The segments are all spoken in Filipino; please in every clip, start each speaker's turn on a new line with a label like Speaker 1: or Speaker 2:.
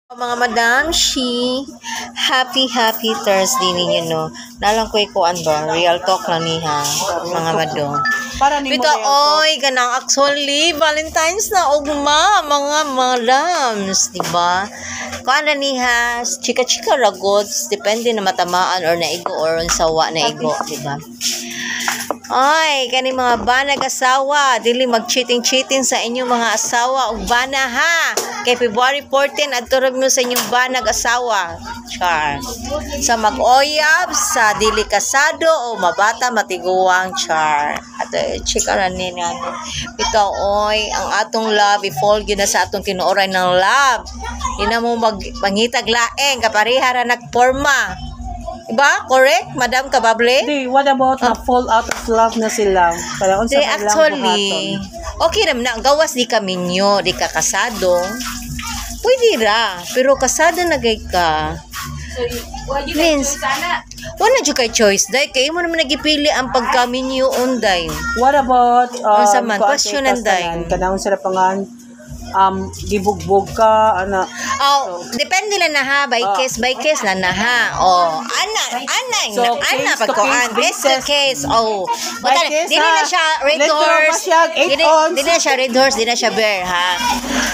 Speaker 1: Mga madam, happy Thursday ninyo, no? Nalang ko ikuan ba? Real talk lang niha, mga madam. Pito, oy, ganang actually, Valentine's na ugma, mga madams, diba? Kuan na niha, chika-chika ragots, depende na matamaan or naigo or sawa na igo, diba? Ay, kani mga banag asawa, dili mag-cheating sa inyong mga asawa ug bana ha. Kay February 14 adto mo sa inyong banag asawa. Char. Sa mag-oyab, sa dili kasado o mabata matiguang char. Ato chika ra ni nato. Ito oy, ang atong love i-fold yun na sa atong tinuoray ng love. Di na mo mangitag laeng kapareha ra nagporma. Diba? Correct? Madam Kabable?
Speaker 2: Di, what about na fall out of love na sila? Kaya unsa man lang
Speaker 1: actually, okay naman na. Gawas di ka minyo, di ka kasado. Pwede ra. Pero kasado na gay ka. Means, wala dyan kay choice, day. Kaya mo naman nagipili ang pagkaminyo unday.
Speaker 2: What about,
Speaker 1: question anday?
Speaker 2: Kanang sila pangan, gibugbog ka, ana.
Speaker 1: Oh, depende lang na ha, by case lang na ha. Oh, ana pagkuan, case to case. Oh, dili na siya red horse. Dili na siya red horse, dili na siya bear ha.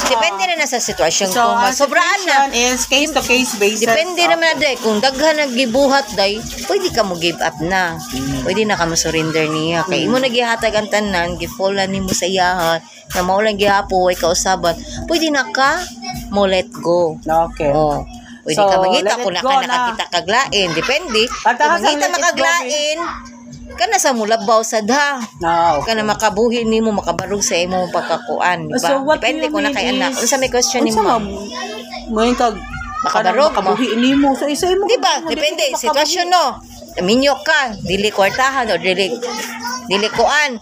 Speaker 1: Depende na sa sitwasyon kung masobraan na.
Speaker 2: Is case to case basis.
Speaker 1: Depende naman na day kung daghan naggibuhat day, pwede ka mo give up na. Pwede na ka mo surrender niya. Kay imo nagihatag ang tanan, gifolan nimo sa iyahan. Na maulang gihapo way kausaban, pwede na ka mo let go.
Speaker 2: Okay.
Speaker 1: Oh. Pwede ka mangita kung nakakita kaglain. Depende. Kung mangita makaglain, ka na sa mulabaw sa da.
Speaker 2: Okay.
Speaker 1: Ka na makabuhi nimo makabarog sa imo pagkakuan, di ba?
Speaker 2: So,
Speaker 1: depende kung na kay anak. Unsa may question nimo?
Speaker 2: May kag
Speaker 1: makabarog mo.
Speaker 2: Makabuhi nimo sa isa mo.
Speaker 1: Di ba? Depende sitwasyon no. Minyo ka, dili kwartahan o dili kuan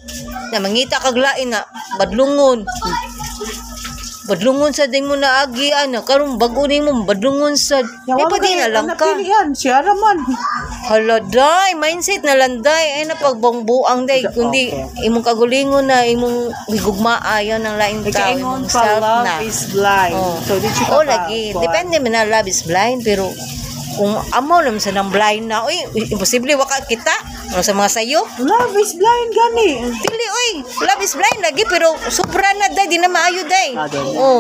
Speaker 1: na mangita kaglain na badlungon sa ding mo na agi ana karon bag-o nimo badlungon sa pwede na lang ka
Speaker 2: siya raman
Speaker 1: hala day mindset na lang day ay napagbangbuang day kundi imong kagulingon na imong higugmaa yan ang laing tao imong self na
Speaker 2: love is blind. So did you
Speaker 1: lagi depende man na love is blind pero kung amo naman sa nang blind na, uy, imposible waka kita. Ano sa mga sayo?
Speaker 2: Love is blind gani.
Speaker 1: Dili, uy, love is blind lagi, pero sobra na day, di na maayo day.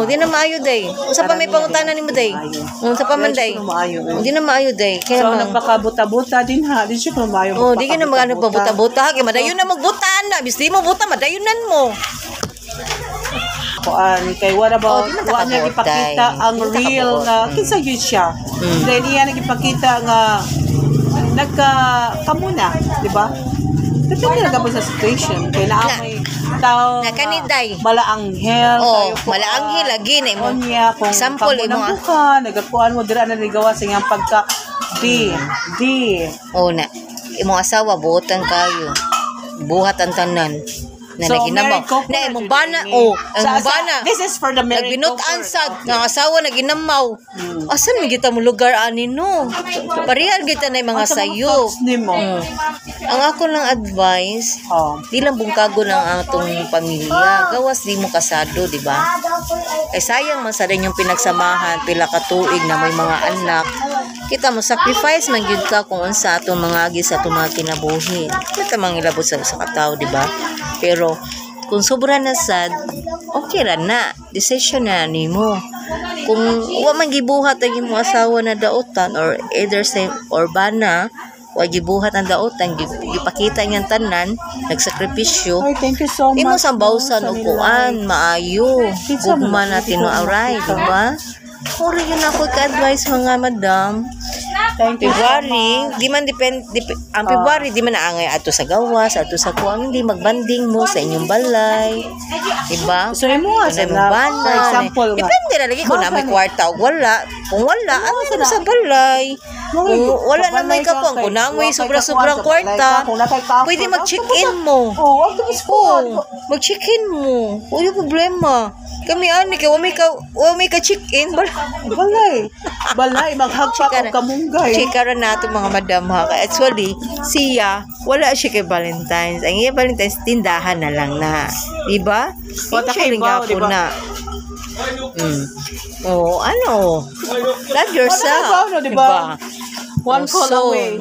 Speaker 1: Di na maayo day. Unsa pa may pangutanan nimo day? Unsa pa man day? Di na maayo day.
Speaker 2: So, nagpakabuta-buta din ha. Di siya maayo.
Speaker 1: Di ka na magano pa buta-buta. Kaya madayon na magbutaan na. Bisti mo buta, madayunan mo.
Speaker 2: Kay what about wa niya ipakita ang real na kinsa yun siya. Then iya nagipakita nga kamuna, di ba? Depende na sa situation. Kaya may tao malaanghel.
Speaker 1: Malaanghel lagi na imo.
Speaker 2: Example imo nagakuan mo dira na ligawa sa iyang pagka di.
Speaker 1: Na imong asawa buotan kayo. Buhat ang tanan. Na naginamaw. Na imong bana, ang bana.
Speaker 2: This is for the married couple.
Speaker 1: Nagbinutan sad, ng asawa naginamaw. Asan mo kita mo lugar ani no? Parehal kita na mga sayo. Ang ako lang advice, di lang bungkago ng atong pamilya. Gawas di mo kasado, di ba? Kay sayang man sa rin yung pinagsamahan, pila ka tuig na may mga anak. Kita mo sacrifice man gyud ka kung unsa atong mga agi sa atong mga kinabuhi. Kita mangilabot sa katao, di ba? Pero kung sobra na sad, okay ra na. Decision na nimo. Kung wa man gibuhat ang imong asawa na daotan or either same or bana, wa gibuhat ang daotan, gipakita niyang tanan, nagsakripisyo.
Speaker 2: Thank you so much.
Speaker 1: Imo sambawsan og kuan, maayo. Gugma na tinuaray, di ba? Uri yun ako ka-advise mga madam. February, di man ang February di man naangay ato sa gawas, ato sa kuang hindi magbanding mo sa inyong balay. Diba?
Speaker 2: So imo
Speaker 1: for example, depende na lagi kung na may kwarta o wala. Kung wala, ang sa balay. Kung wala na may kakuang, kung na may sobra-sobrang kwarta, pwede mag-check-in mo. Mag-check-in mo. Wala problema. Kami ani kay wa may ka check-in
Speaker 2: balay maghagpa og kamunggay.
Speaker 1: Chikaran nato mga madam ha. Actually siya wala siya kay Valentine's. Ang iya Valentine's tindahan na lang na. Di ba?
Speaker 2: Siya
Speaker 1: na. Oh, ano? Love yourself.
Speaker 2: Ano, diba? One call away.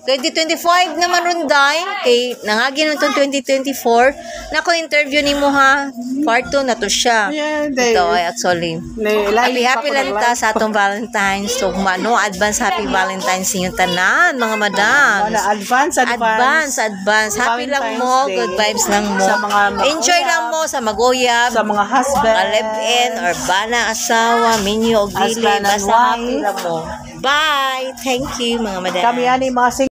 Speaker 1: 2025 naman runday kay nangagi naman itong 2024 na ko interview ni mo ha part 2 na to siya ito ay actually happy lang ta sa atong Valentine's so no advance happy Valentine's inyong tanan mga madam
Speaker 2: advance
Speaker 1: happy lang mo good vibes lang mo enjoy lang mo sa maguyab
Speaker 2: sa mga husband
Speaker 1: live-in or bana asawa minyo og dili basta happy lang mo bye thank you mga madam
Speaker 2: kami ani mga